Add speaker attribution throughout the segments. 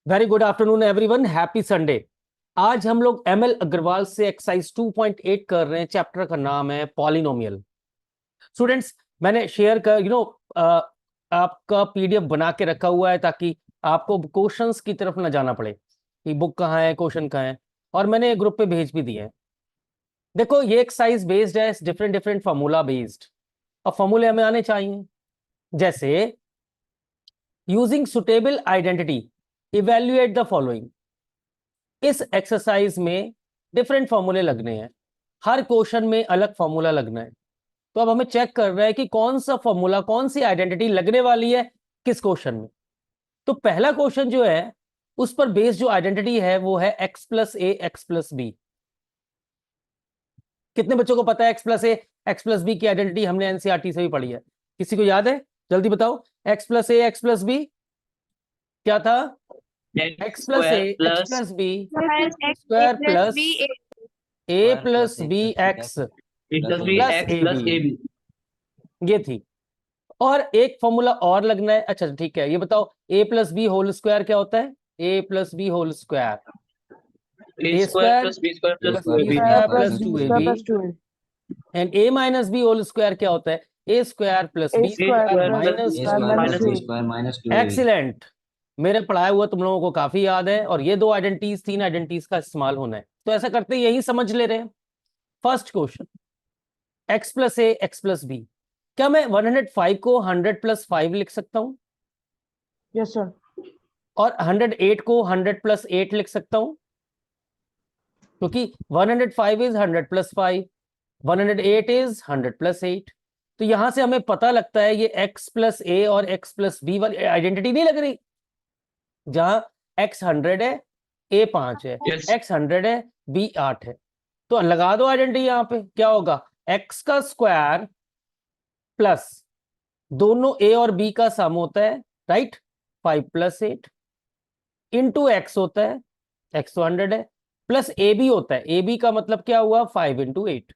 Speaker 1: Very good afternoon everyone, happy Sunday. आज हम लोग एमएल अग्रवाल से एक्सरसाइज 2.8 कर रहे हैं। चैप्टर का नाम है पॉलिनोमियल। स्टूडेंट्स, मैंने शेयर कर आपका पीडीएफ बना के रखा हुआ है ताकि आपको क्वेश्चंस की तरफ ना जाना पड़े कि बुक कहाँ है, क्वेश्चन कहाँ है, और मैंने ग्रुप पे भेज भी दिए हैं। देखो, ये एक्सरसाइज बेस्ड है डिफरेंट डिफरेंट फार्मूला बेस्ड, और फार्मूले हमें आने चाहिए। जैसे using suitable identity evaluate the following. इस एक्सरसाइज में डिफरेंट फॉर्मूले लगने हैं, हर क्वेश्चन में अलग फॉर्मूला लगना है। तो अब हमें चेक कर रहा है कि कौन सा फॉर्मूला, कौन सी आइडेंटिटी लगने वाली है किस क्वेश्चन में। तो पहला क्वेश्चन जो है उस पर बेस्ड जो आइडेंटिटी है वो है x plus A X plus B. कितने बच्चों को पता है x plus A X plus B की आइडेंटिटी? हमने एनसीईआरटी से भी पढ़ी है। किसी को याद है? जल्दी बताओ। x plus A X plus B क्या था? x plus A X plus B square plus A plus B X plus A B, ये थी। और एक फॉर्मूला और लगना है। अच्छा ठीक है, ये बताओ A plus B whole square क्या होता है? A plus B whole square, A square plus B square plus 2ab, and A minus B whole square क्या होता है? A square plus B square minus 2। Excellent, मेरे पढ़ाया हुआ तुम लोगों को काफी याद है, और ये दो आइडेंटिटीज, तीन आइडेंटिटीज का इस्तेमाल होना है। तो ऐसा करते यही समझ ले रहे हैं। First question, x plus A X plus B. क्या मैं 105 को 100 प्लस 5 लिख सकता हूं?
Speaker 2: Yes sir.
Speaker 1: और 108 को 100 प्लस 8 लिख सकता हूं, क्योंकि 105 इज 100 प्लस 5, 108 इज 100 प्लस 8। तो यहां से हमें पता लगता है ये x प्लस ए और x प्लस बी वाली आइडेंटिटी नहीं लग रही। जहां x 100 है, a 5 है, x 100 है, b 8 है। तो लगा दो आइडेंटिटी। यहां पे क्या होगा? x का स्क्वायर प्लस दोनों a और b का सम होता है, राइट, 5 प्लस 8 इंटू एक्स होता है, x तो 100 है, प्लस ए बी होता है, ए बी का मतलब क्या हुआ? 5 इंटू 8।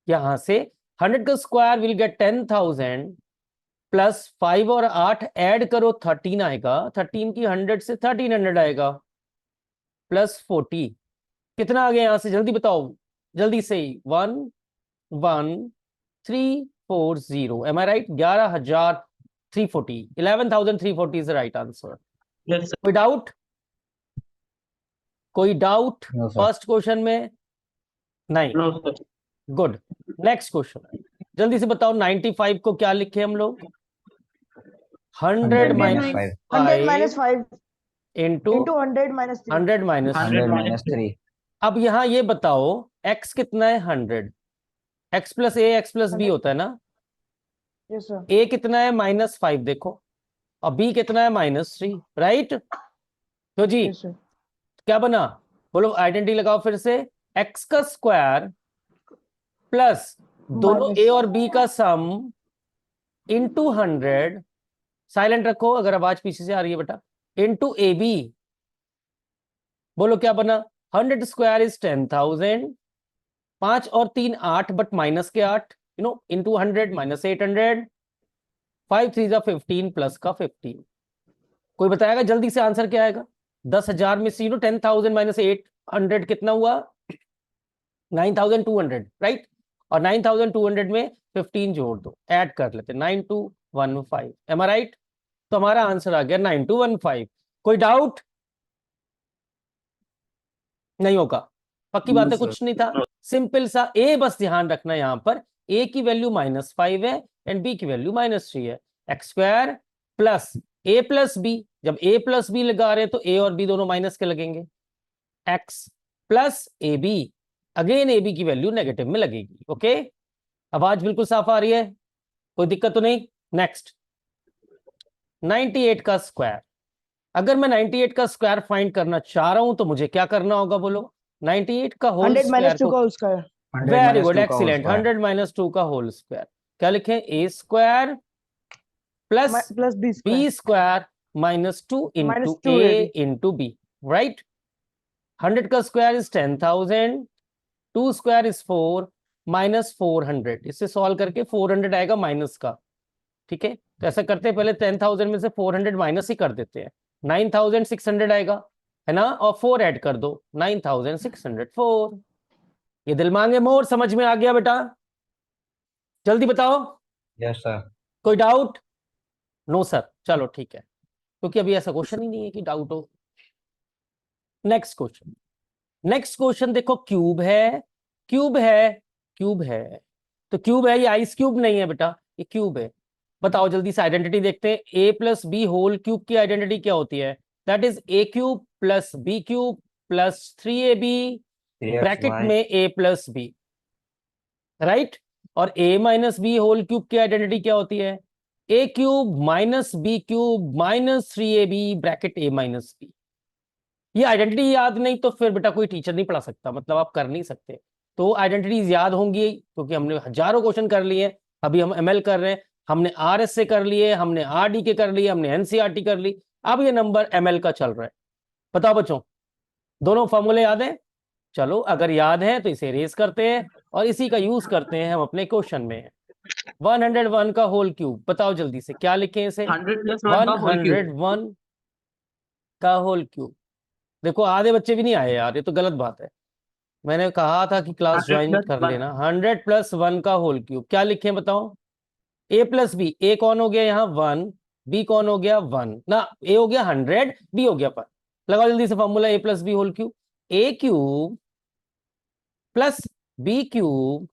Speaker 1: यहां से 100 का स्क्वायर विल गेट 10,000 प्लस 5 और 8 ऐड करो 13 आएगा, 13 की 100 से 1300 आएगा, प्लस 40। कितना आ गया यहां से? जल्दी बताओ, जल्दी से। 11340, am I right? 11,340, 11,340 is the right answer. कोई डाउट? कोई डाउट फर्स्ट क्वेश्चन में? नहीं, गुड। नेक्स्ट क्वेश्चन, जल्दी से बताओ। 95 को क्या लिखे हम लोग? 100 माइनस
Speaker 2: 5
Speaker 1: इंटू
Speaker 2: 100 माइनस
Speaker 1: 3। अब यहां ये बताओ x कितना है? 100। x plus A X plus B होता है ना?
Speaker 2: Yes sir.
Speaker 1: a कितना है? -5 देखो, और b कितना है? -3, राइट। तो जी
Speaker 2: यस सर।
Speaker 1: क्या बना? बोलो, आइडेंटिटी लगाओ फिर से। x का स्क्वायर प्लस दोनों a और b का सम इंटू 100, साइलेंट रखो अगर आवाज पीछे से आ रही है बेटा, इंटू ए बी। बोलो क्या बना? 100 स्क्वायर इज 10,000, 5 और 3 8, बट माइनस के 8, इंटू 100 माइनस 800, 5 3 जा 15 प्लस का 15। कोई बताएगा जल्दी से आंसर क्या आएगा? 10,000 में से 10,000 माइनस 800 कितना हुआ? 9,200, राइट। और 9,200 में 15 जोड़ दो, ऐड कर लेते, 9215, एम आई राइट? तो हमारा आंसर आ गया 9215। कोई डाउट? नहीं होगा, पक्की बात है, कुछ नहीं था, सिंपल सा। ए बस ध्यान रखना, यहां पर ए की वैल्यू -5 है एंड बी की वैल्यू -3 है। X square plus A plus B, जब ए प्लस बी लगा रहे हैं तो ए और बी दोनों माइनस के लगेंगे। X plus A B, again A B की वैल्यू नेगेटिव में लगेगी। ओके, आवाज बिल्कुल साफ आ रही है? कोई दिक्कत तो नहीं? नेक्स्ट, 98 का स्क्वायर। अगर मैं 98 का स्क्वायर फाइंड करना चाह रहा हूं तो मुझे क्या करना होगा? बोलो, 98 का होल
Speaker 2: 100
Speaker 1: स्क्वायर
Speaker 2: -2
Speaker 1: को।
Speaker 2: का whole square.
Speaker 1: Very good, excellent. 100 - 2 का होल स्क्वायर क्या लिखें? A square plus
Speaker 2: plus
Speaker 1: B square -2 into
Speaker 2: -2
Speaker 1: A
Speaker 2: AB।
Speaker 1: Into B, right. 100 का स्क्वायर इज 10,000, 2 स्क्वायर इज 4, -400। इससे सॉल्व करके 400 आएगा माइनस का, ठीक है। तो ऐसा करते हैं, पहले 10,000 में से 400 माइनस ही कर देते हैं, 9600 आएगा, है ना, और 4 ऐड कर दो, 9604। ये दिल मांगे मोर समझ में आ गया बेटा? जल्दी बताओ,
Speaker 3: यस सर।
Speaker 1: कोई डाउट? नो सर, चलो ठीक है, क्योंकि अभी ऐसा क्वेश्चन ही नहीं है कि डाउट हो। नेक्स्ट क्वेश्चन, नेक्स्ट क्वेश्चन देखो, क्यूब है, क्यूब है, क्यूब है, तो क्यूब है, ये आइस क्यूब नहीं है बेटा, ये क्यूब है। बताओ जल्दी से आइडेंटिटी देखते हैं, A plus B whole cube की आइडेंटिटी क्या होती है? That is A cube plus B cube plus 3ab bracket में ए प्लस बी, राइट। और A minus B whole cube की आइडेंटिटी क्या होती है? A cube minus B cube minus 3ab bracket A minus B. ये identity याद नहीं तो फिर बेटा कोई टीचर नहीं पढ़ा सकता, मतलब आप कर नहीं सकते। तो आइडेंटिटीज याद होंगी, क्योंकि हमने हजारों क्वेश्चन कर लिए, अभी हम एमएल कर रहे हैं, हमने आरएस से कर लिए, हमने आरडी के कर लिए, हमने एनसीईआरटी कर ली, अब ये नंबर एमएल का चल रहा है। बताओ बच्चों, दोनों फॉर्मूले याद है? चलो अगर याद है तो इसे रेज करते हैं और इसी का यूज करते हैं हम अपने क्वेश्चन में। 101 का होल क्यूब, बताओ जल्दी से क्या लिखें इसे? 101 का होल क्यूब। देखो आधे बच्चे भी नहीं आए यार, ये तो गलत बात है। मैंने कहा था कि क्लास ज्वाइन कर लेना। 100+1 का होल क्यूब क्या लिखें बताओ? ए प्लस बी, ए कौन हो गया यहाँ? 1, बी कौन हो गया? 1 ना, ए हो गया 100, बी हो गया 1। लगाओ जल्दी से formula, A plus B whole cube, A cube plus B cube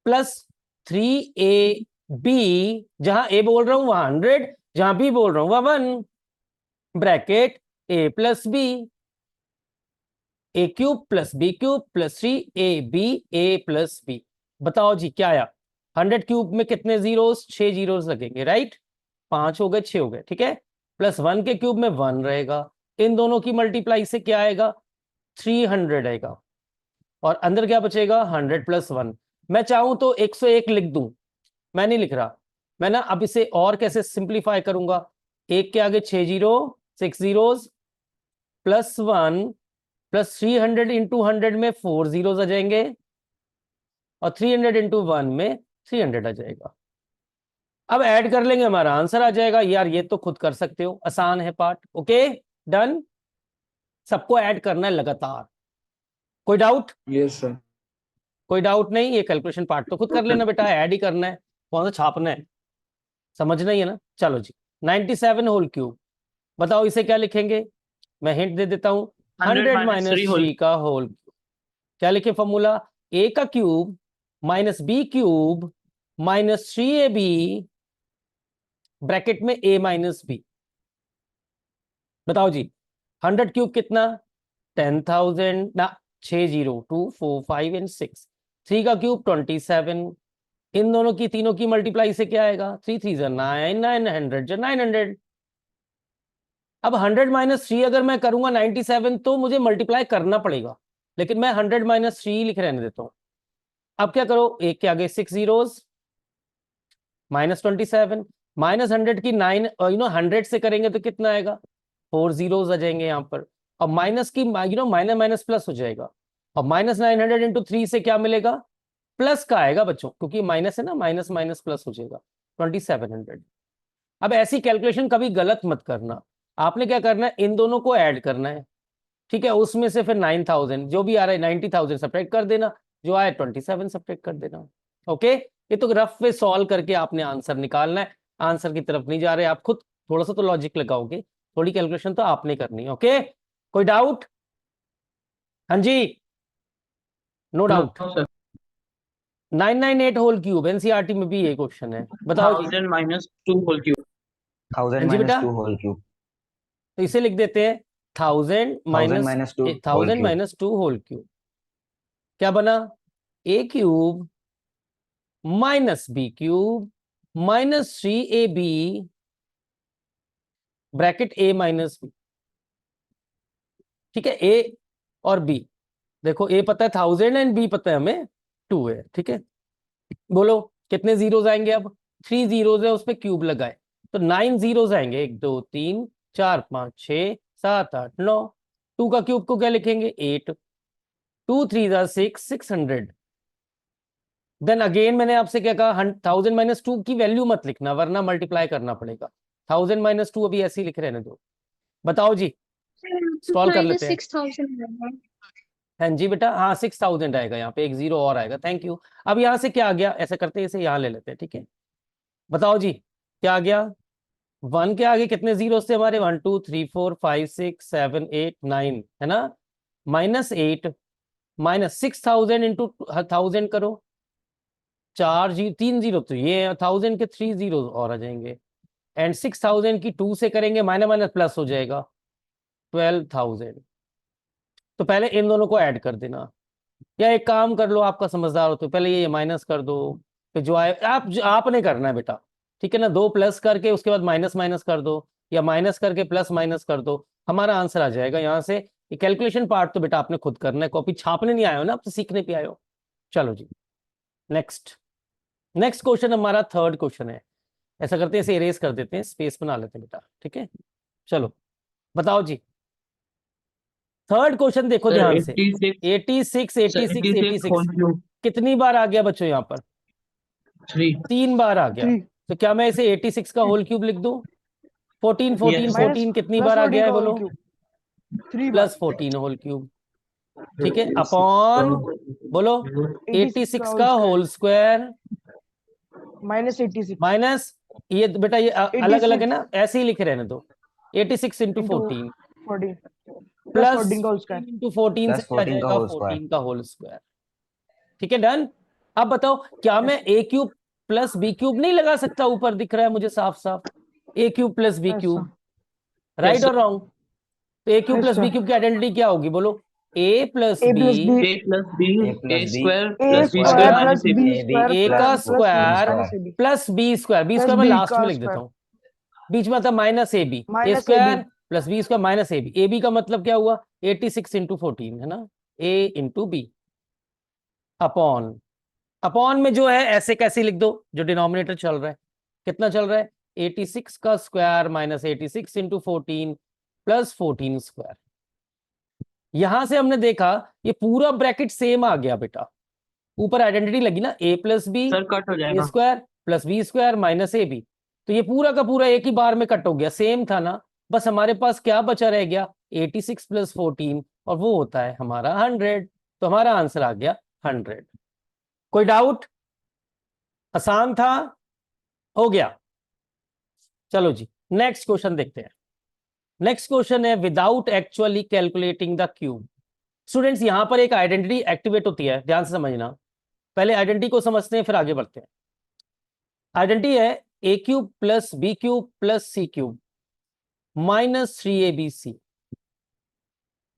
Speaker 1: plus 3ab, जहां ए बोल रहा हूं वहां 100, जहां बी बोल रहा हूं वहां 1, bracket A plus B, A cube plus B cube plus 3ab A plus B. बताओ जी क्या आया? 100 क्यूब में कितने जीरोस? 6 जीरोस लगेंगे, राइट। 5 हो गए, 6 हो गए, ठीक है। प्लस 1 के क्यूब में 1 रहेगा, इन दोनों की मल्टीप्लाई से क्या आएगा? 300 आएगा, और अंदर क्या बचेगा? 100+1। मैं चाहूं तो 101 लिख दूं, मैं नहीं लिख रहा। मैं ना अब इसे और कैसे सिंप्लीफाई करूंगा? एक के आगे 6 zero, 6 zeros, plus 1 plus 300 into 100 में 4 जीरोस आ जाएंगे, और 300 इंटू 1 में 300 आ जाएगा। अब ऐड कर लेंगे, हमारा आंसर आ जाएगा। यार ये तो खुद कर सकते हो, आसान है पार्ट। ओके डन, सबको ऐड करना है लगातार। कोई डाउट?
Speaker 4: Yes sir.
Speaker 1: कोई डाउट नहीं, ये कैलकुलेशन पार्ट तो खुद कर लेना बेटा, ऐड ही करना है, कौन सा छापना है, समझना ही है ना। चलो जी, 97 होल क्यूब, बताओ इसे क्या लिखेंगे? मैं हिंट दे देता हूं, 100 माइनस 3 का होल क्यूब। क्या लिखे फॉर्मूला? ए का cube minus B cube minus 3ab bracket में ए माइनस बी। बताओ जी 100 क्यूब कितना? 10,000 ना, 6 जीरो, 2 4 5 एंड 6। 3 का क्यूब 27, इन दोनों की तीनों की मल्टीप्लाई से क्या आएगा? 3 3 9, 900 900। अब 100 माइनस 3 अगर मैं करूंगा 97 तो मुझे मल्टीप्लाई करना पड़ेगा, लेकिन मैं 100 माइनस 3 लिख रहने देता हूं। अब क्या करो, एक के आगे 6 जीरोस, माइनस 27, माइनस 100 की 9, 100 से करेंगे तो कितना आएगा? 4 जीरोस आ जाएंगे यहाँ पर, और माइनस की माइनस माइनस प्लस हो जाएगा, और माइनस 900 इंटू 3 से क्या मिलेगा? प्लस का आएगा बच्चों, क्योंकि माइनस है ना, माइनस माइनस प्लस हो जाएगा 2700। अब ऐसी कैलकुलेशन कभी गलत मत करना, आपने क्या करना है, इन दोनों को ऐड करना है, ठीक है। उसमें से फिर 9000 जो भी आ रहा है 90,000 सब्ट्रैक्ट कर देना, जो आए 27 सब्ट्रैक्ट कर देना। ओके, ये तो रफ में सॉल्व करके आपने आंसर निकालना है, आंसर की तरफ नहीं जा रहे आप, खुद थोड़ा सा तो लॉजिक लगाओगे, थोड़ी कैलकुलेशन तो आपने करनी है। ओके, कोई डाउट? हाँ जी, no doubt. 998 whole cube, NCERT में भी ये क्वेश्चन है, बताओ जी।
Speaker 4: 1000 माइनस 2 होल क्यूब।
Speaker 3: 1000
Speaker 1: हाँ जी बेटा,
Speaker 3: माइनस 2 होल क्यूब।
Speaker 1: तो इसे लिख देते हैं 1000
Speaker 3: 1000
Speaker 1: minus
Speaker 3: minus 2 whole
Speaker 1: 1000
Speaker 3: cube.
Speaker 1: Minus 2 whole cube. क्या बना? A cube minus B cube minus 3ab bracket A minus B, ठीक है। ए और बी, देखो ए पता है 1000 एंड बी पता है हमें 2 है, ठीक है। बोलो कितने जीरोस आएंगे? अब 3 जीरोस है, उस पर क्यूब लगाए तो 9 जीरोस आएंगे, 1 2 3 4 5 6 7 8 9। 2 का क्यूब को क्या लिखेंगे? 8, 2 3 6, 600। देन अगेन मैंने आपसे क्या कहा, 1000 माइनस 2 की वैल्यू मत लिखना, वरना मल्टीप्लाई करना पड़ेगा। 1000 माइनस 2 अभी ऐसे ही लिख रहने दो, बताओ जी, सॉल्व कर लेते हैं।
Speaker 3: 6,000
Speaker 1: हाँ जी बेटा, हाँ 6000 आएगा, यहाँ पे एक जीरो और आएगा, थैंक यू। अब यहाँ से क्या आ गया, ऐसा करते हैं इसे यहाँ ले लेते हैं, ठीक है। बताओ जी क्या आ गया, 1 के आगे कितने जीरो थे हमारे, 1 2 3 4 5 6 7 8 9 है ना, -8 -6000 इंटू 1000 करो, 3 जीरो तो ये 1000 के 3 जीरो और आ जाएंगे, एंड 6000 की 2 से करेंगे, माइनस माइनस प्लस हो जाएगा 12000। तो पहले इन दोनों को ऐड कर देना, या एक काम कर लो, आपका समझदार हो तो पहले ये माइनस कर दो, फिर जो आए आपने करना है बेटा, ठीक है ना। 2 प्लस करके उसके बाद माइनस माइनस कर दो, या माइनस करके प्लस माइनस कर दो, हमारा आंसर आ जाएगा यहाँ से। ये कैलकुलेशन पार्ट तो बेटा आपने खुद करना है, कॉपी छापने नहीं आए हो ना, आप तो सीखने पे आए हो। चलो जी नेक्स्ट, नेक्स्ट क्वेश्चन हमारा थर्ड क्वेश्चन है। ऐसा करते हैं, इसे इरेज कर देते हैं, स्पेस बना लेते हैं बेटा, ठीक है। चलो बताओ जी, थर्ड क्वेश्चन देखो ध्यान से, 86 86 86 कितनी बार आ गया बच्चों यहाँ पर, 3 बार आ गया।
Speaker 2: 3
Speaker 1: तो क्या मैं इसे 86 का होल क्यूब लिख दूं, 14 14
Speaker 3: Yes.
Speaker 1: 14 कितनी बार आ गया है बोलो,
Speaker 2: 3
Speaker 1: प्लस 14 होल क्यूब, ठीक है, अपॉन बोलो 86 का होल स्क्वायर
Speaker 2: -86
Speaker 1: माइनस, ये बेटा ये अलग अलग है ना, ऐसे ही लिखे रहने दो, 86 इंटू 14
Speaker 2: 14
Speaker 1: प्लस
Speaker 2: 14 का होल स्क्वायर
Speaker 1: इंटू 14
Speaker 4: प्लस
Speaker 1: से आ
Speaker 4: 14 का
Speaker 1: जाएगा
Speaker 4: होल स्क्वायर
Speaker 1: 14 का होल स्क्वायर, ठीक है डन। अब बताओ क्या मैं ए क्यूब प्लस बी क्यूब नहीं लगा सकता, ऊपर दिख रहा है मुझे साफ साफ, A cube plus B cube, right और रॉन्ग। तो A cube
Speaker 2: Yes,
Speaker 1: plus B
Speaker 2: sir.
Speaker 1: Cube की आइडेंटिटी क्या होगी बोलो, A plus
Speaker 2: A
Speaker 1: B
Speaker 2: plus B
Speaker 3: A plus B,
Speaker 4: A plus
Speaker 3: A
Speaker 4: B,
Speaker 3: square
Speaker 2: A
Speaker 3: plus B
Speaker 2: square
Speaker 3: square
Speaker 2: plus
Speaker 3: minus AB.
Speaker 2: B square
Speaker 1: A का
Speaker 2: plus
Speaker 1: square
Speaker 2: minus AB
Speaker 1: plus B square, B
Speaker 2: Plus
Speaker 1: square मैं
Speaker 2: B
Speaker 1: last
Speaker 2: का
Speaker 1: में लिख देता
Speaker 2: square.
Speaker 1: हूँ, बीच में आता minus A B, A
Speaker 2: Minus
Speaker 1: square
Speaker 2: AB.
Speaker 1: Plus B square minus A B, A B का मतलब क्या हुआ 86 इंटू 14 है ना, A into B, upon upon में जो है ऐसे कैसे लिख दो, जो डिनोमिनेटर चल रहा है कितना चल रहा है, 86 का square minus 86 into 14 plus 14 square. यहां से हमने देखा ये पूरा ब्रैकेट सेम आ गया बेटा, ऊपर आइडेंटिटी लगी ना, A plus B
Speaker 3: sir cut हो
Speaker 1: ए
Speaker 3: जाएगा.
Speaker 1: Square plus B square minus ए बी, तो ये पूरा का पूरा एक ही बार में कट हो गया, सेम था ना। बस हमारे पास क्या बचा रह गया, 86 प्लस 14, और वो होता है हमारा 100, तो हमारा आंसर आ गया 100। कोई डाउट, आसान था, हो गया। चलो जी नेक्स्ट क्वेश्चन देखते हैं। नेक्स्ट क्वेश्चन है without actually calculating the cube. Students यहां पर एक आइडेंटिटी एक्टिवेट होती है, ध्यान से समझना, पहले आइडेंटिटी को समझते हैं फिर आगे बढ़ते हैं। आइडेंटिटी है A cube plus B cube plus C cube minus 3abc।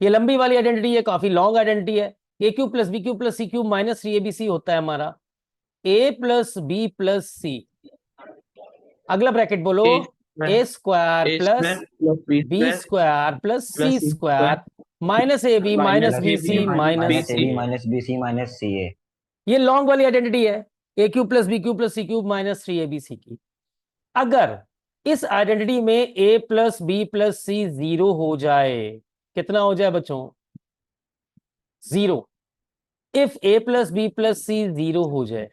Speaker 1: ये लंबी वाली आइडेंटिटी है, काफी लॉन्ग आइडेंटिटी है। A cube plus B cube plus C cube minus 3abc होता है हमारा A plus B plus C, अगला ब्रैकेट बोलो A square plus B square plus C square minus A B minus B C minus,
Speaker 4: minus A B minus B C minus C A.
Speaker 1: ये long वाली identity है, A cube plus B cube plus C cube minus 3abc की। अगर इस identity में A plus B plus C 0 हो जाए, कितना हो जाए बच्चों, 0, if A plus B plus C 0 हो जाए,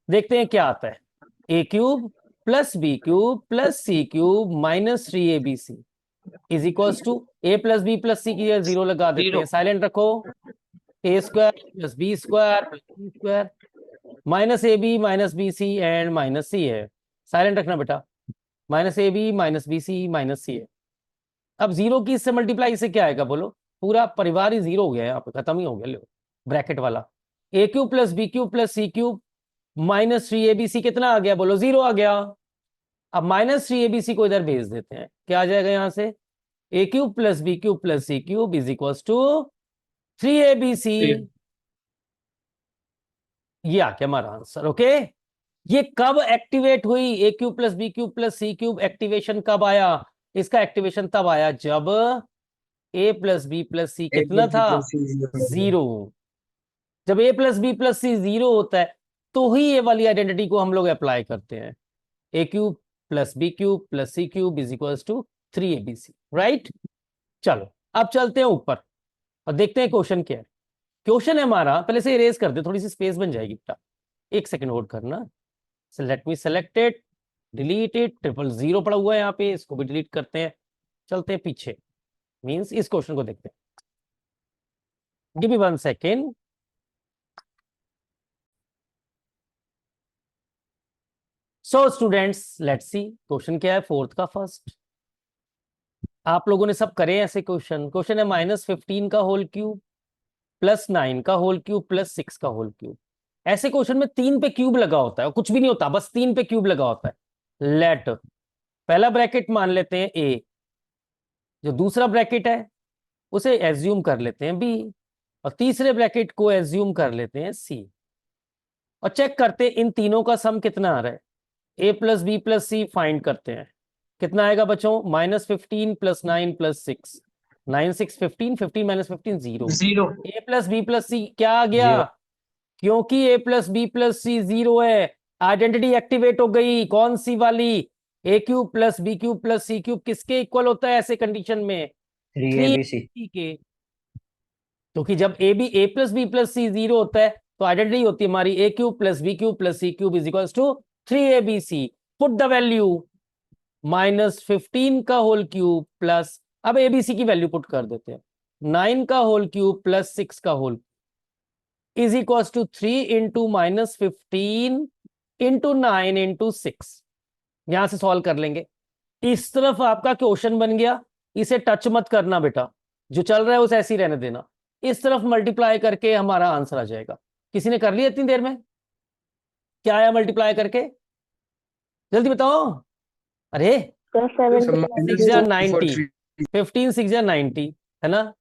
Speaker 1: देखते हैं क्या आता है, A cube plus B cube plus C cube minus 3abc is equals to A plus B plus C की 0 लगा देते हैं, साइलेंट रखो, A square plus B square plus C square minus A B minus B C and minus C है, silent रखना बेटा, minus ए B minus B C minus C है। अब 0 की इससे मल्टीप्लाई से क्या आएगा बोलो, पूरा परिवार ही 0 हो गया है, यहाँ पे खत्म ही हो गया, लो ब्रैकेट वाला, A cube plus B cube plus C cube minus 3abc कितना आ गया बोलो, 0 आ गया। अब माइनस 3abc को इधर भेज देते हैं, क्या आ जाएगा यहां से, A cube plus B cube plus C cube is equal to 3abc, ये आ गया हमारा आंसर। ओके, ये कब एक्टिवेट हुई, A cube plus B cube plus C cube activation कब आया, इसका एक्टिवेशन तब आया जब A plus B plus C कितना था, 0। जब A plus B plus C 0 होता है तो ही ये वाली आइडेंटिटी को हम लोग अप्लाई करते हैं, A cube plus B cube plus C cube is equal to 3abc, right. चलो अब चलते हैं ऊपर और देखते हैं क्वेश्चन क्या है। क्वेश्चन है हमारा, पहले से इरेज कर दे, थोड़ी सी स्पेस बन जाएगी बेटा, एक सेकंड होल्ड करना। So let me select it, delete it, 000 पड़ा हुआ है यहाँ पे, इसको भी डिलीट करते हैं, चलते हैं पीछे। मींस इस क्वेश्चन को देखते हैं, give me 1 second. So students let's see question क्या है, फोर्थ का फर्स्ट। आप लोगों ने सब करे ऐसे क्वेश्चन। क्वेश्चन है -15 का होल क्यूब +9 का होल क्यूब +6 का होल क्यूब। ऐसे क्वेश्चन में 3 पे क्यूब लगा होता है, कुछ भी नहीं होता, बस 3 पे क्यूब लगा होता है। लेट पहला ब्रैकेट मान लेते हैं ए, जो दूसरा ब्रैकेट है उसे एज्यूम कर लेते हैं बी, और तीसरे ब्रैकेट को एज्यूम कर लेते हैं सी, और चेक करते हैं इन तीनों का सम कितना आ रहा है। A plus B plus C find करते हैं, कितना आएगा बच्चों, -15 + 9 + 6, 9 6 15, 15 - 15 0।
Speaker 2: Zero.
Speaker 1: A plus B plus C क्या आ गया,
Speaker 4: जीरो।
Speaker 1: क्योंकि A plus B plus C 0 है, आइडेंटिटी एक्टिवेट हो गई। कौन सी वाली, A cube plus B cube plus C cube किसके इक्वल होता है ऐसे कंडीशन में,
Speaker 4: 3ABC।
Speaker 1: 3 के। क्योंकि जब A plus B plus C 0 होता है तो आइडेंटिटी होती है हमारी A cube plus B cube plus C cube = 3ABC। Put the value -15 का होल क्यूब प्लस, अब एबीसी की वैल्यू पुट कर देते हैं, 9 का होल क्यूब प्लस 6 का होल = 3 इंटू -15 इंटू 9 इंटू 6। यहां से सॉल्व कर लेंगे। इस तरफ आपका क्वेश्चन बन गया, इसे टच मत करना बेटा, जो चल रहा है उसे ऐसे ही रहने देना। इस तरफ मल्टीप्लाई करके हमारा आंसर आ जाएगा। किसी ने कर लिया इतनी देर में, क्या आया मल्टीप्लाई करके, जल्दी बताओ। अरे 6 जा 90, 15 6 जा 90 है ना,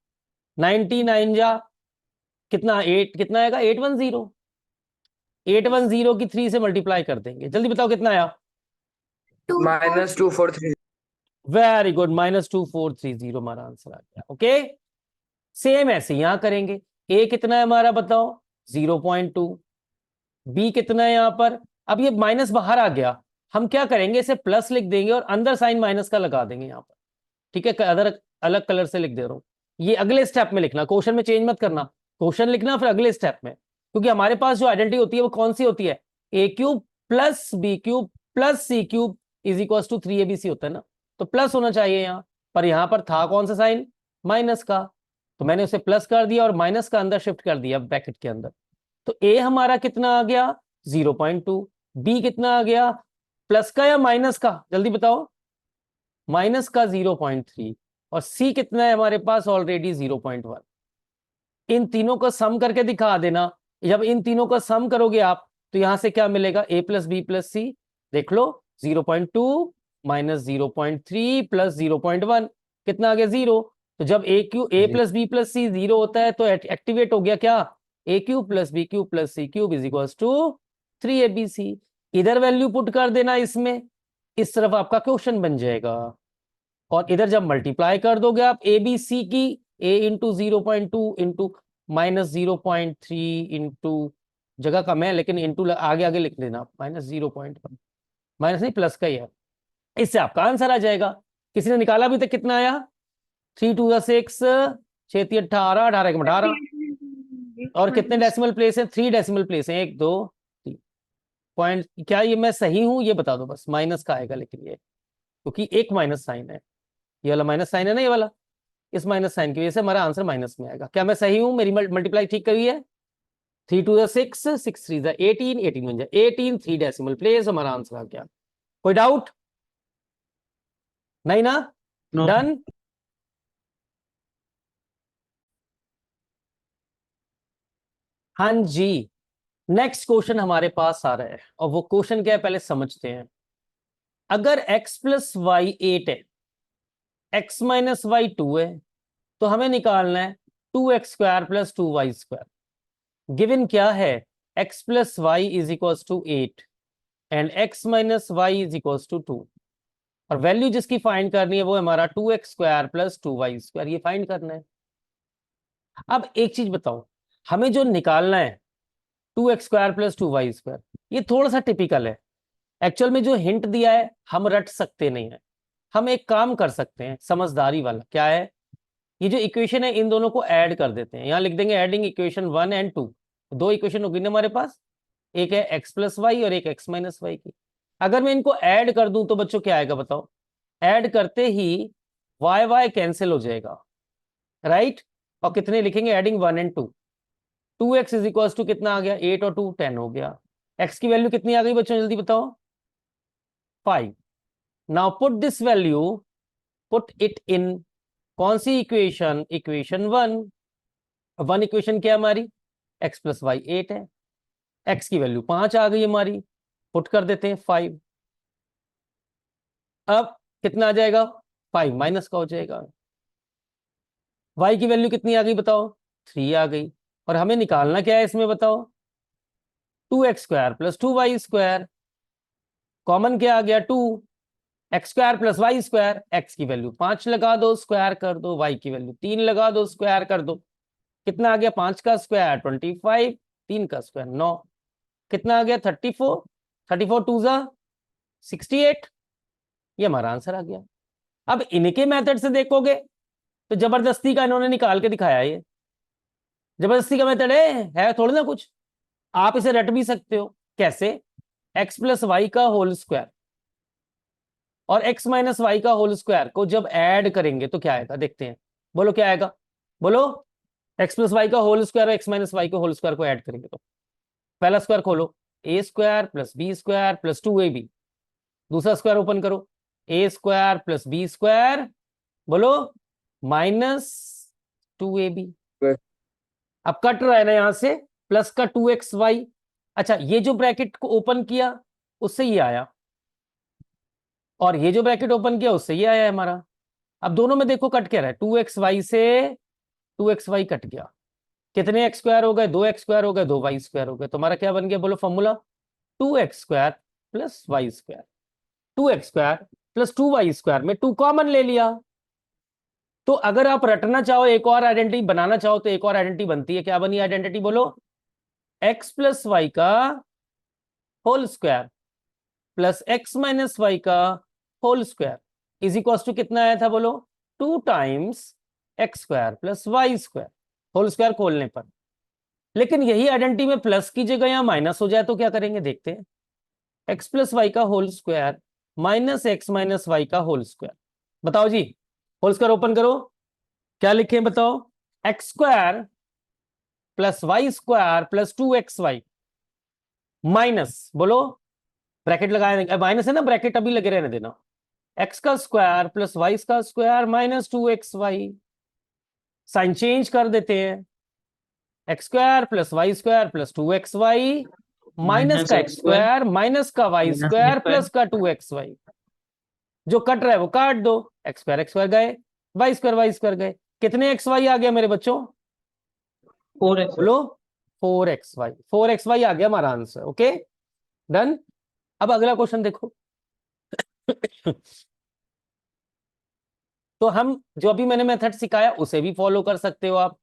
Speaker 1: 99 जा कितना 8, कितना आएगा 810, 810 की 3 से मल्टीप्लाई कर देंगे। जल्दी बताओ कितना आया,
Speaker 2: -243।
Speaker 1: वेरी गुड, -2430 हमारा आंसर आ गया। ओके, सेम ऐसे यहां करेंगे। ए कितना है हमारा बताओ, 0.2। बी कितना है यहां पर, अब ये माइनस बाहर आ गया, हम क्या करेंगे, इसे प्लस लिख देंगे और अंदर साइन माइनस का लगा देंगे यहां पर। ठीक है, अदर अलग कलर से लिख दे रहा हूं, ये अगले स्टेप में लिखना, क्वेश्चन में चेंज मत करना, क्वेश्चन लिखना फिर अगले स्टेप में। क्योंकि हमारे पास जो आइडेंटिटी होती है वो कौन सी होती है, A cube plus B cube plus C cube = 3ABC होता है ना, तो प्लस होना चाहिए यहाँ पर। यहां पर था कौन सा साइन, माइनस का, तो मैंने उसे प्लस कर दिया और माइनस का अंदर शिफ्ट कर दिया ब्रैकेट के अंदर। तो ए हमारा कितना आ गया 0.2, बी कितना आ गया प्लस का या माइनस का, जल्दी बताओ, माइनस का 0.3, और सी कितना है हमारे पास ऑलरेडी 0.1। इन तीनों का सम करके दिखा देना। जब इन तीनों का सम करोगे आप तो यहां से क्या मिलेगा, ए प्लस बी प्लस सी, देख लो 0.2 - 0.3 + 0.1 कितना आ गया 0। तो जब A plus B plus C 0 होता है तो एक्टिवेट हो गया क्या, A cube plus B cube plus C cube = 3ABC। इधर वैल्यू पुट कर देना इसमें, इस तरफ आपका क्वेश्चन बन जाएगा। और इधर जब मल्टीप्लाई कर दोगे आप ए बी सी की, ए इंटू 0.2 इंटू -0.3 इंटू, जगह कम है लेकिन इंटू आगे आगे लिख देना, -0.1, माइनस नहीं प्लस का ही है, इससे आपका आंसर आ जाएगा। किसी ने निकाला अभी तक, कितना आया, 3 2 6, 6 3 18, 18 1 18। और कितने डेसिमल प्लेस हैं, 3 डेसिमल प्लेस हैं, 1 2 3 पॉइंट। क्या ये मैं सही हूं ये बता दो बस, माइनस का आएगा लेकिन ये, क्योंकि एक माइनस साइन है, ये वाला माइनस साइन है ना, ये वाला, इस माइनस साइन की वजह से हमारा आंसर माइनस में आएगा। क्या मैं सही हूं, मेरी मल्टीप्लाई ठीक करी है, 3 2 6, 6 3 18, 18 1 18, 3 डेसिमल प्लेस, हमारा आंसर आ गया। कोई डाउट नहीं ना, डन। हाँ जी, नेक्स्ट क्वेश्चन हमारे पास आ रहा है, और वो क्वेश्चन क्या है पहले समझते हैं। अगर x + y 8 है, x - y 2 है, तो हमें निकालना है 2x² + 2y²। गिवन क्या है, x + y = 8 and x - y = 2, और वैल्यू जिसकी फाइंड करनी है वो हमारा 2x² + 2y², ये फाइंड करना है। अब एक चीज बताओ, हमें जो निकालना है 2x² + 2y², ये थोड़ा सा टिपिकल है। एक्चुअल में जो हिंट दिया है हम रट सकते नहीं है, हम एक काम कर सकते हैं समझदारी वाला, क्या है, ये जो इक्वेशन है इन दोनों को ऐड कर देते हैं। यहां लिख देंगे एडिंग इक्वेशन 1 एंड 2, दो इक्वेशन होगी ना हमारे पास, एक है x + y और एक x - y की। अगर मैं इनको ऐड कर दूं तो बच्चों क्या आएगा बताओ, ऐड करते ही y y कैंसिल हो जाएगा, राइट, और कितने लिखेंगे adding 1 and 2। 2x is equal to कितना आ गया, 8 और 2 10 हो गया। x की वैल्यू कितनी आ गई बच्चों, जल्दी बताओ, 5। Now put this value, put it in कौन सी इक्वेशन, इक्वेशन 1 इक्वेशन क्या है हमारी, x प्लस वाई 8 है, x की वैल्यू 5 आ गई हमारी, पुट कर देते हैं 5। अब कितना आ जाएगा, 5 माइनस का हो जाएगा। y की वैल्यू कितनी आ गई बताओ, 3 आ गई। और हमें निकालना क्या है इसमें बताओ, 2x square plus 2y square, common क्या आ गया 2, X square plus Y square, X की वैल्यू 5 लगा दो स्क्वायर कर दो, वाई की वैल्यू 3 लगा दो स्क्वायर कर दो, कितना आ गया, 5 का स्क्वायर 25, 3 का स्क्वायर 9, कितना आ गया 34, 34 टू जा 68, ये हमारा आंसर आ गया। अब इनके मेथड से देखोगे तो जबरदस्ती का इन्होंने निकाल के दिखाया, ये जबरदस्ती का मेथड है थोड़ी ना कुछ, आप इसे रट भी सकते हो। कैसे, एक्स प्लस वाई का होल स्क्वायर और x माइनस वाई का होल स्क्वायर को जब ऐड करेंगे तो क्या आएगा, देखते हैं, बोलो क्या आएगा, बोलो, x प्लस वाई का होल स्क्वायर और x माइनस वाई के होल स्क्वायर को ऐड करेंगे तो पहला स्क्वायर खोलो, a square plus B square plus 2ab, दूसरा स्क्वायर ओपन करो, a square plus B square, बोलो, माइनस 2ab। अब कट रहा है ना यहां से, प्लस का 2xy, अच्छा ये जो ब्रैकेट को ओपन किया उससे ये आया, और ये जो ब्रैकेट ओपन किया उससे ये आया है हमारा। अब दोनों में देखो कट क्या रहा है, 2xy से 2xy कट गया, कितने एक्स स्क्वायर हो गए, 2x स्क्वायर हो गए, 2y स्क्वायर हो गए, तुम्हारा क्या बन गया, बोलो formula, 2x square plus Y square, 2x square plus 2y square में 2 कॉमन ले लिया। तो अगर आप रटना चाहो, एक और आइडेंटिटी बनाना चाहो तो एक और आइडेंटिटी बनती है, क्या बनी आइडेंटिटी, बोलो, x प्लस वाई का whole square plus x minus Y का whole square is equal to कितना आया था, बोलो, 2 times x square plus Y square, whole square खोलने पर। लेकिन यही आइडेंटिटी में प्लस की जगह यहां माइनस हो जाए तो क्या करेंगे, देखते हैं, एक्स प्लस वाई का whole square minus x minus Y का होल स्क्वायर, बताओ जी, होल स्क्वायर ओपन करो, क्या लिखें बताओ, X square plus Y square plus 2xy minus, बोलो, ब्रैकेट लगाए, माइनस है ना, ब्रैकेट अभी लगे रहने देना, एक्स का स्क्वायर प्लस वाई का square minus 2xy, sign change कर देते हैं, X square plus Y square plus 2xy minus का एक्स स्क्वायर माइनस का वाई स्क्वायर प्लस का 2xy, जो कट रहा है वो काट दो, एक्स स्क्वायर गए, वाई स्क्वायर गए, कितने xy आ गया मेरे बच्चों,
Speaker 3: 4x
Speaker 1: बोलो, 4xy आ गया हमारा आंसर। Okay done. अब अगला क्वेश्चन देखो तो हम जो अभी मैंने मेथड सिखाया उसे भी फॉलो कर सकते हो आप।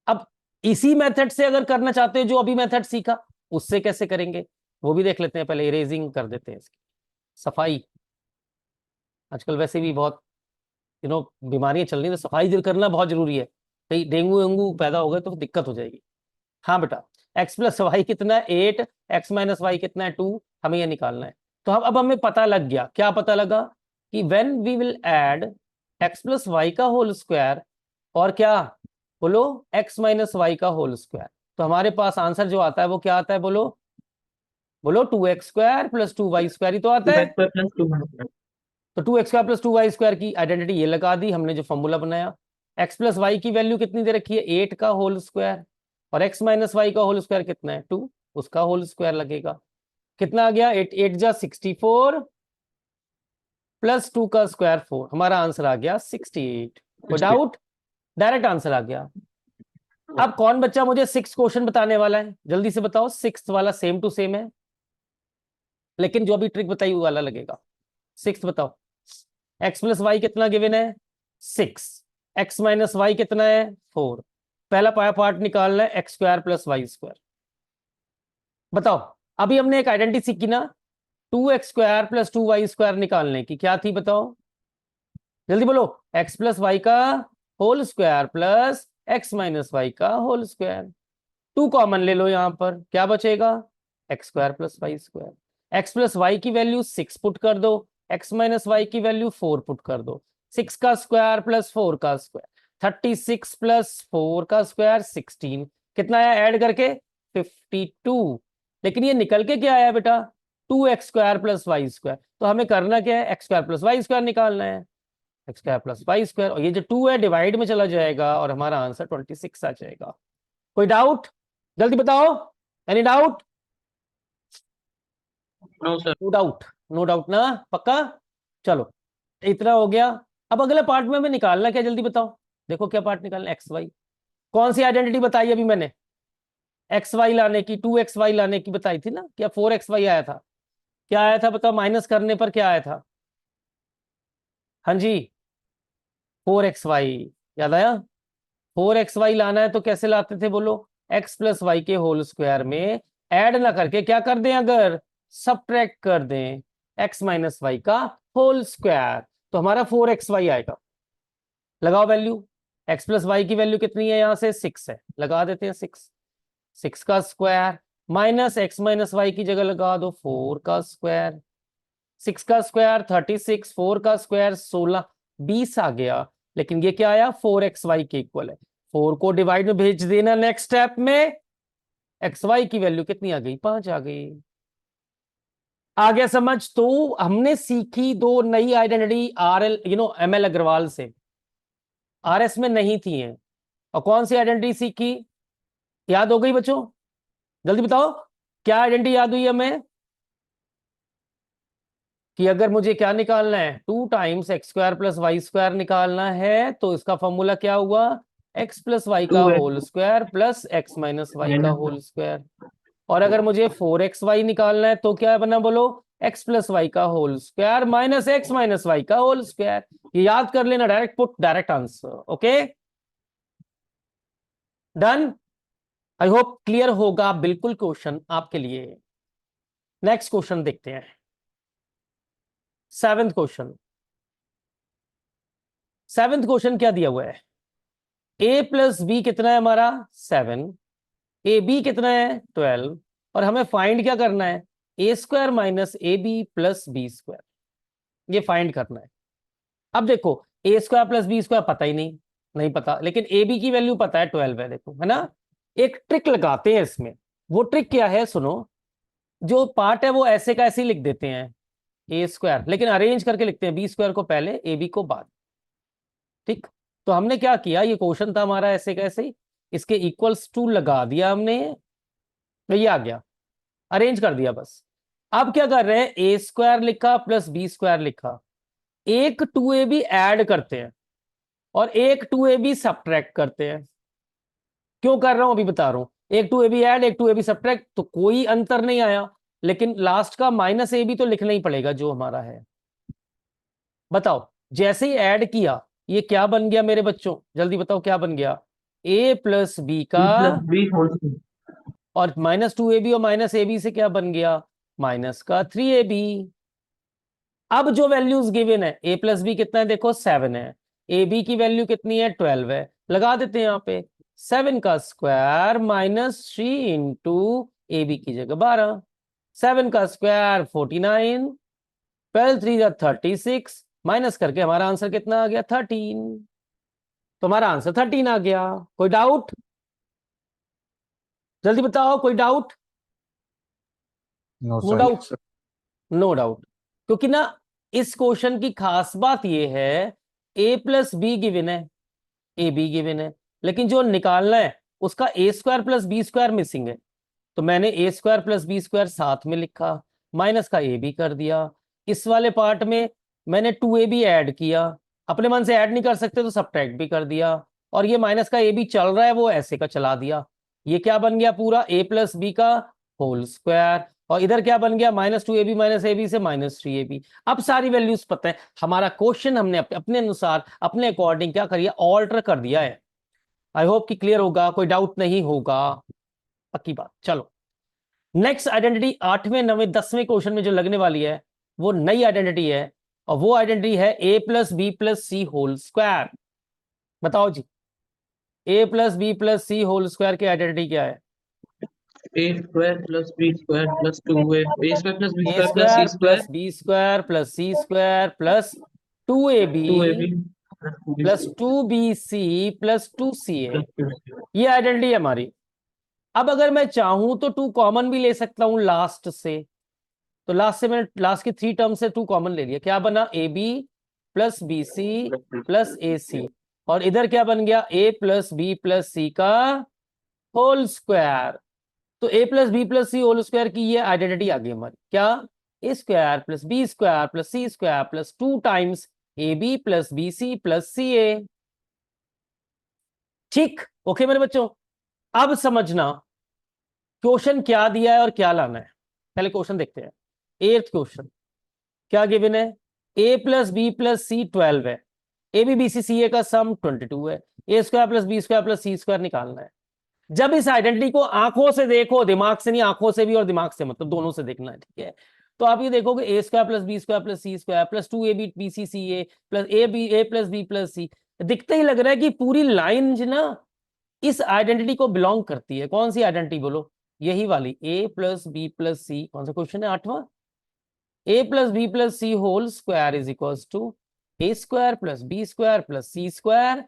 Speaker 1: अब इसी मेथड से अगर करना चाहते हो जो अभी मेथड सीखा, उससे कैसे करेंगे वो भी देख लेते हैं। पहले इरेजिंग कर देते हैं इसकी, सफाई, आजकल वैसे भी बहुत बीमारियां चल रही है, तो सफाई करना बहुत जरूरी है, कहीं डेंगू वेंगू पैदा हो गए तो दिक्कत हो जाएगी। हाँ बेटा, एक्स प्लस वाई कितना है 8, एक्स माइनस वाई कितना है 2, हमें यह निकालना है। तो अब हमें पता लग गया, क्या पता लगा, कि when we will add X plus Y का होल स्क्वायर और क्या, बोलो, एक्स माइनस वाई का होल स्क्वायर, तो हमारे पास आंसर जो आता है वो क्या आता है, बोलो, बोलो, 2x square plus 2y square ही तो आता है। तो 2x square plus 2y square की आइडेंटिटी ये लगा दी हमने जो फॉर्मूला बनाया। x प्लस वाई की वैल्यू कितनी दे रखी है, 8 का होल स्क्वायर, और x माइनस वाई का होल स्क्वायर कितना है 2, उसका होल स्क्वायर लगेगा, कितना आ गया 8 8 जा 64 प्लस 2 का स्क्वायर 4, हमारा आंसर आ गया 68। विदाउट, डायरेक्ट आंसर आ गया। अब कौन बच्चा मुझे 6 क्वेश्चन बताने वाला है, जल्दी से बताओ, 6 वाला सेम टू सेम है, लेकिन जो अभी ट्रिक बताई वो वाला लगेगा। 6 बताओ, x प्लस वाई कितना गिवन है 6, x माइनस वाई कितना है 4, पहला पार्ट निकालना है x square plus Y square. बताओ, अभी हमने एक आइडेंटिटी सीखी ना, 2x square plus 2y square निकालने की, क्या थी बताओ, जल्दी बोलो, x प्लस वाई का whole square plus x minus Y का होल स्क्वायर, 2 कॉमन ले लो यहां पर, क्या बचेगा, X square plus Y square, X plus Y की वैल्यू 6 पुट कर दो, एक्स माइनस वाई की वैल्यू 4 पुट कर दो, 6 का स्क्वायर प्लस 4 का स्क्वायर, 36 प्लस 4 का स्क्वायर 16, कितना आया ऐड करके 52। लेकिन ये निकल के क्या आया बेटा 2x square plus Y square. तो हमें करना क्या है x square plus Y square निकालना है, x square plus Y square, और ये जो 2 है डिवाइड में चला जाएगा और हमारा आंसर 26 आ जाएगा। कोई डाउट जल्दी बताओ, any doubt?
Speaker 3: No sir.
Speaker 1: No doubt, no doubt ना, पक्का? चलो इतना हो गया। अब अगले पार्ट में हमें निकालना क्या, जल्दी बताओ। देखो क्या पार्ट निकालना, एक्स वाई। कौन सी आइडेंटिटी बताई अभी मैंने, एक्स वाई लाने की, 2xy लाने की बताई थी ना, क्या 4xy आया था? क्या आया था बताओ, माइनस करने पर क्या आया था? हाँ जी 4xy, याद आया? 4xy लाना है तो कैसे लाते थे बोलो, x प्लस वाई के होल स्क्वायर में ऐड ना करके क्या कर दें, अगर सब्ट्रैक्ट कर दें x माइनस वाई का होल स्क्वायर, तो हमारा 4xy आएगा। लगाओ वैल्यू, x प्लस वाई की वैल्यू कितनी है, यहां से 6 है, लगा देते हैं 6 का square minus x minus Y की जगह लगा दो 4 का स्क्वायर, 6 का स्क्वायर 36, 4 का स्क्वायर 16, 20 आ गया। लेकिन ये क्या आया 4xy के इक्वल है, 4 को डिवाइड में भेज देना नेक्स्ट स्टेप में, xy की वैल्यू कितनी आ गई 5 आ गई। आ गया समझ? तो हमने सीखी दो नई आइडेंटिटी आरएल एमएल अग्रवाल से, आरएस में नहीं थी हैं। और कौन सी आइडेंटिटी सीखी, याद हो गई बच्चों? जल्दी बताओ क्या आइडेंटिटी याद हुई हमें, कि अगर मुझे क्या निकालना है 2 times x square plus Y square निकालना है तो इसका फॉर्मूला क्या हुआ, x प्लस वाई का
Speaker 3: 2x
Speaker 1: whole square plus x minus Y का
Speaker 3: माइनस
Speaker 1: होल स्क्वायर। और अगर मुझे 4xy निकालना है तो क्या बना बोलो, x प्लस वाई का whole square minus x minus Y का होल स्क्वायर। ये याद कर लेना, direct put direct answer. Okay done, I hope clear होगा बिल्कुल क्वेश्चन आपके लिए। नेक्स्ट क्वेश्चन देखते हैं, 7th क्वेश्चन। 7th क्वेश्चन क्या दिया हुआ है, a प्लस बी कितना है हमारा 7, ए बी कितना है 12, और हमें फाइंड क्या करना है, A square minus A B plus B square, ये फाइंड करना है। अब देखो A square plus B square पता ही नहीं, नहीं पता, लेकिन ए बी की वैल्यू पता है 12 है, देखो है ना। एक ट्रिक लगाते हैं इसमें, वो ट्रिक क्या है सुनो, जो पार्ट है वो ऐसे का ऐसे ही लिख देते हैं ए स्क्वायर, लेकिन अरेंज करके लिखते हैं बी स्क्वायर को पहले ए बी को बाद, ठीक। तो हमने क्या किया, ये क्वेश्चन था हमारा ऐसे कैसे ही, इसके इक्वल्स टू लगा दिया हमने, तो ये आ गया, अरेंज कर दिया बस। अब क्या कर रहे हैं, ए स्क्वायर लिखा प्लस बी स्क्वायर लिखा, एक 2ab ऐड करते हैं और एक 2ab सब्ट्रैक्ट करते हैं। क्यों कर रहा हूं अभी बता रहा हूं, एक 2ab ऐड एक 2ab सब्ट्रैक्ट, तो कोई अंतर नहीं आया, लेकिन लास्ट का माइनस ए बी तो लिखना ही पड़ेगा जो हमारा है। बताओ जैसे ही ऐड किया ये क्या बन गया मेरे बच्चों, जल्दी बताओ क्या बन गया, a प्लस बी का,
Speaker 3: प्लस बी होल
Speaker 1: और माइनस 2ab और माइनस ए बी से क्या बन गया, माइनस का 3ab। अब जो वैल्यूज गिवन है a प्लस बी कितना है देखो 7 है, ए बी की वैल्यू कितनी है 12 है, लगा देते हैं यहाँ पे 7 का square minus 3 into a B की जगह 12, 7 का स्क्वायर 49, 12 3 36, माइनस करके हमारा आंसर कितना आ गया 13, तो हमारा आंसर 13 आ गया। कोई डाउट जल्दी बताओ, कोई doubt?
Speaker 4: No
Speaker 1: no
Speaker 4: sir.
Speaker 1: Doubt, no doubt, क्योंकि ना इस क्वेश्चन की खास बात यह है a प्लस बी गिवन है, ए बी गिवन है, लेकिन जो निकालना है उसका A square plus B square missing है, तो मैंने A square plus B square साथ में लिखा, माइनस का ए बी कर दिया। इस वाले पार्ट में मैंने 2ab ऐड किया, अपने मन से ऐड नहीं कर सकते तो सब्ट्रैक्ट भी कर दिया, और ये माइनस का ए बी चल रहा है वो ऐसे का चला दिया, ये क्या बन गया पूरा a प्लस बी का होल स्क्वायर, और इधर क्या बन गया माइनस 2ab माइनस ए बी से माइनस 3ab। अब सारी वैल्यूज पता है, हमारा क्वेश्चन हमने अपने अनुसार अपने अकॉर्डिंग क्या करिए, ऑल्टर कर दिया है। आई होप कि क्लियर होगा, कोई डाउट नहीं होगा, पक्की बात। चलो नेक्स्ट आइडेंटिटी 8वें 9वें 10वें क्वेश्चन में जो लगने वाली है वो नई आइडेंटिटी है, और वो आइडेंटिटी है a plus B plus C whole square. बताओ जी, a plus B plus C whole square की आइडेंटिटी क्या है,
Speaker 3: A square plus B square plus 2a, A square plus B
Speaker 1: a
Speaker 3: square plus C
Speaker 1: square
Speaker 3: square
Speaker 1: plus B square plus C square plus 2ab
Speaker 3: 2ab
Speaker 1: plus 2BC plus 2CA, ये identity है हमारी। अब अगर मैं चाहूं तो 2 common भी ले सकता हूं लास्ट से, तो लास्ट से मैंने लास्ट की 3 टर्म से 2 कॉमन ले लिया, क्या बना AB plus BC plus AC, और इधर क्या बन गया A plus B plus C का होल स्क्वायर। तो A plus B plus C whole square की ये आइडेंटिटी आ गई हमारी, क्या A square plus B square plus C square plus 2 times AB plus BC plus CA। ठीक, ओके मेरे बच्चों। अब समझना क्वेश्चन क्या दिया है और क्या लाना है। पहले क्वेश्चन देखते हैं। 8th क्वेश्चन क्या गिवन है, A plus B plus C 12 है, A B B C C ए का सम 22 है, A square plus B square plus C square निकालना है। जब इस आइडेंटिटी को आंखों से देखो, दिमाग से नहीं, आंखों से भी और दिमाग से, मतलब दोनों से देखना है, ठीक है। तो आप ये देखोगे A square plus B square plus C square plus 2 A B B C C A plus A B A plus B plus C, दिखते ही लग रहा है कि पूरी लाइन जो ना इस आइडेंटिटी को बिलोंग करती है। कौन सी आइडेंटिटी बोलो, यही वाली A plus B plus C. कौन सा क्वेश्चन है, 8वां। A plus B plus C whole square is equals to A square plus B square plus C square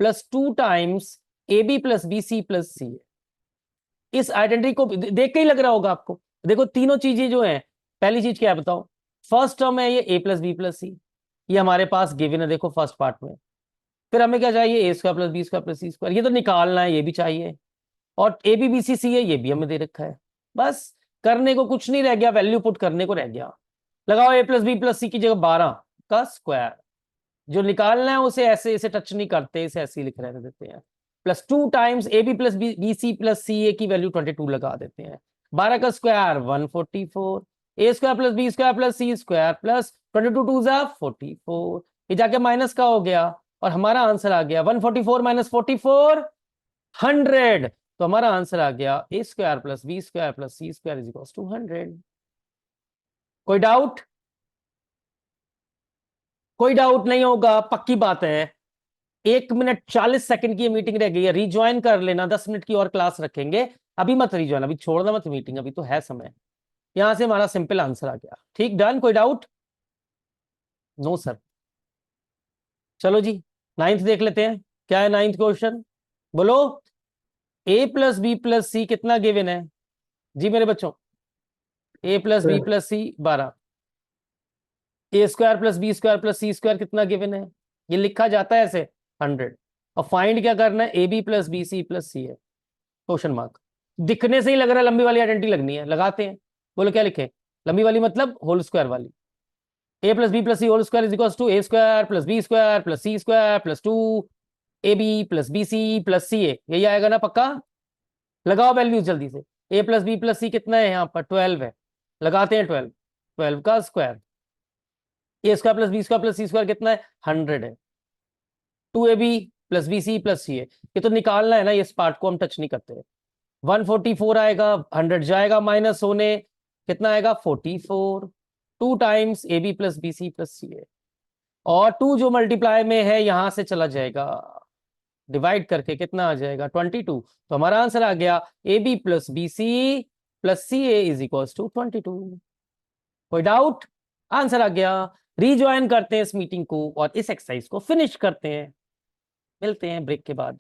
Speaker 1: plus 2 times A B plus B C plus C. इस identity को देख के ही लग रहा होगा आपको। देखो तीनों चीजें जो हैं, पहली चीज क्या है बताओ, फर्स्ट टर्म है ये ए प्लस बी प्लस सी, ये हमारे पास गिवन है देखो फर्स्ट पार्ट में। फिर हमें क्या चाहिए, A square plus B square plus C square, ये तो निकालना है, ये भी चाहिए। और ए बी बी सी सी है, ये भी हमें दे रखा है। बस करने को कुछ नहीं रह गया, वैल्यू पुट करने को रह गया। लगाओ ए प्लस बी प्लस सी की जगह 12 का स्क्वायर, जो निकालना है उसे ऐसे इसे टच नहीं करते, इसे ऐसे ही लिख रहे देते हैं। Plus 2 times A B plus B C plus C A की वैल्यू 22 लगा देते हैं। 12 का square 144, A square plus B square plus C square plus 22 2 जा 44, ये जाके माइनस का हो गया और हमारा आंसर आ गया 144 माइनस 44 100। तो हमारा आंसर आ गया A square plus B square plus C square is equal to 100। कोई डाउट? कोई डाउट नहीं होगा, पक्की बात है। 1 मिनट 40 सेकंड की मीटिंग रह गई है, रिज्वाइन कर लेना, 10 मिनट की और क्लास रखेंगे। अभी मत रिज्वाइन, अभी छोड़ना मत मीटिंग, अभी तो है समय। यहां से हमारा सिंपल आंसर आ गया। ठीक, डन। कोई डाउट? No sir. चलो जी 9th देख लेते हैं, क्या है 9th क्वेश्चन, बोलो। A plus B plus C कितना गिवन है जी मेरे बच्चों, A plus B plus C 12, A square plus B square plus C square कितना गिवन है, ये लिखा जाता है ऐसे 100। और फाइंड क्या करना है, A B plus B C plus C है, क्वेश्चन मार्क। दिखने से ही लग रहा है लंबी वाली आइडेंटिटी लगनी है, लगाते हैं। बोलो क्या लिखे, लंबी वाली मतलब होल स्क्वायर वाली। A plus B plus C whole square is equal to A square plus B square plus C square plus 2 A B plus B C plus C A, यही आएगा ना पक्का। लगाओ वैल्यूज जल्दी से। A plus B plus C कितना है यहाँ पर, 12 है, लगाते हैं 12, 12 का square. A square plus B square plus C square कितना है, 100 है। 2ab plus B C plus C है, ये तो निकालना है ना, इस पार्ट को हम टच नहीं करते। 144 आएगा, 100 जाएगा माइनस होने, कितना आएगा 44, 2 times A B plus B C plus C है, और 2 जो मल्टीप्लाई में है यहां से चला जाएगा, डिवाइड करके कितना आ जाएगा 22। तो हमारा आंसर आ गया a B plus B C plus C a is equal to 22। कोई डाउट? आंसर आ गया। रिज्वाइन करते हैं इस मीटिंग को और इस एक्सरसाइज को फिनिश करते हैं। मिलते हैं ब्रेक के बाद।